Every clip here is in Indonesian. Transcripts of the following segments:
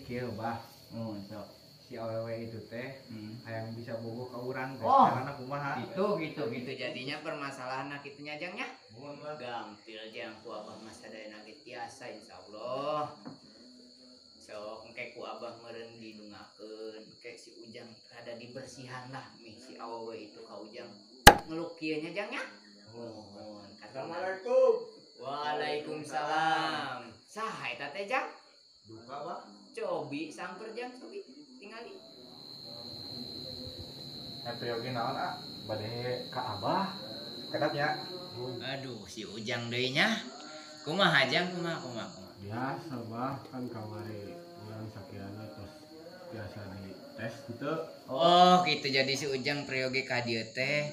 kieu bah. Sok. Si awewe itu teh hayang bisa bogoh ka urang teh. Oh. Karena kumaha? Gitu jadinya permasalahan kitunya Jang nya. Gampil Jang ku abah mah sadayana ge tiasa insyaallah. Sok engke ku abah meureun didungakeun, engke si Ujang rada dibersihan lah mi si awewe itu ka Ujang. Ngeluk kieu nya Jang nya. Mohon. Assalamualaikum. Waalaikumsalam. Saha eta teh Jang? Duka bah. Cobi samper Jang cobi tingali. Priogi naon bade ka abah. Kedap ya. Aduh si Ujang deui nya. Kumaha Jang kumaha. Biasa bah kan kamari urang sakiana terus biasa di tes gitu. Oh gitu jadi si Ujang prioge ka dieu teh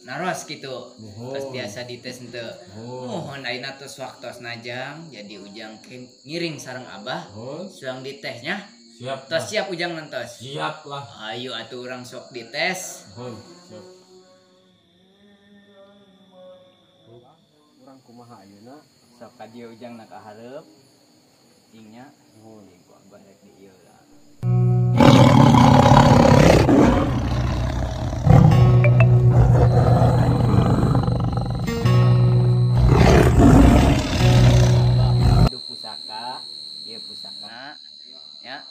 naros gitu. Mohon. Terus biasa dites henteu. Mohon ayeuna tos waktosna Jang jadi Ujang ngiring sareng abah. Suang ditesnya. Siap. Tos siap Ujang nantos. Siap lah. Ayo atuh urang sok dites. Siap. Urang kumaha ayeuna? Sok ka dieu Ujang na ka hareup. Tingnya nuhun ku abah rek di ieu lah. Itu pusaka, ieu pusaka ya.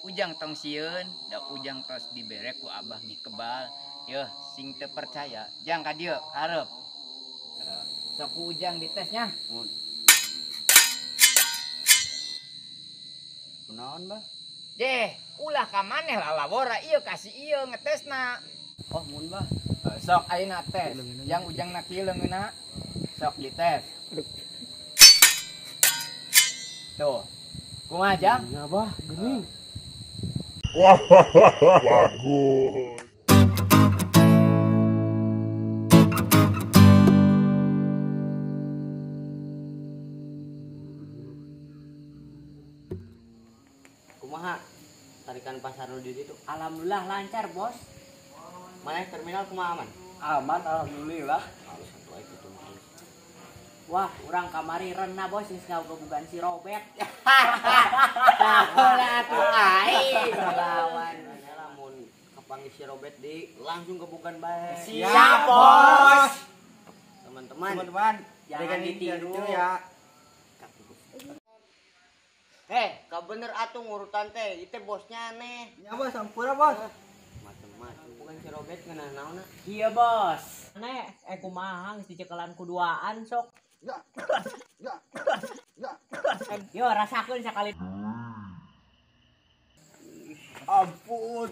Ujang tong sieun, da Ujang tos dibere ku abah mi kebal. Yeuh, sing teu percaya, Jang ka dieu hareup. Sok ku Ujang ditesnya. Kunaon bah? Jeh, ulah ka maneh lalabora ieu kasih ieu ngetesna. Oh mun bah. Sok ayeuna tes. Yang Ujang na kieu leungeuna. Sok dites. Tuh. Kumaha Jang? Ya bah, geuning. Bagus. Kumaha? Tarikan pasar nu di ditu. Alhamdulillah lancar, Bos. Maneh terminal kumaha aman? Aman alhamdulillah. Halus atuh aya kitu mah. Wah, urang kamari renna bos geus ngagobugan si Robert. Salah atuh aing lawan. Lamun kapanggih si Robert di langsung kebukan bae. Siap, Bos. Teman-teman, Jangan ditiru ya. kau bener atuh ngurutan teh, itu bosnya aneh. Ya bos, sampura bos. Macem-macem bukan si Robert ngeunah naonna. Iya bos. Nek, kumaha geus dicekelan kuduaan sok. Yo rasakeun sakali. Ampun,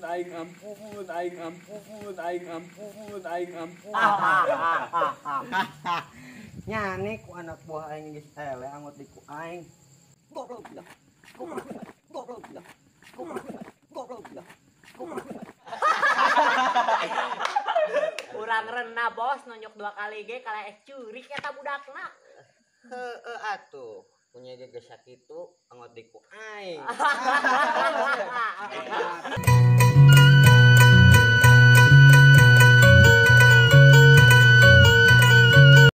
aing ampun. Nyane ku anak buah aing geus ele anggot di ku aing. Goblok. Urang renna bos nonjok 2 kali ge kala curik eta budakna. Atuh punya gegesak itu anggot di ku aing.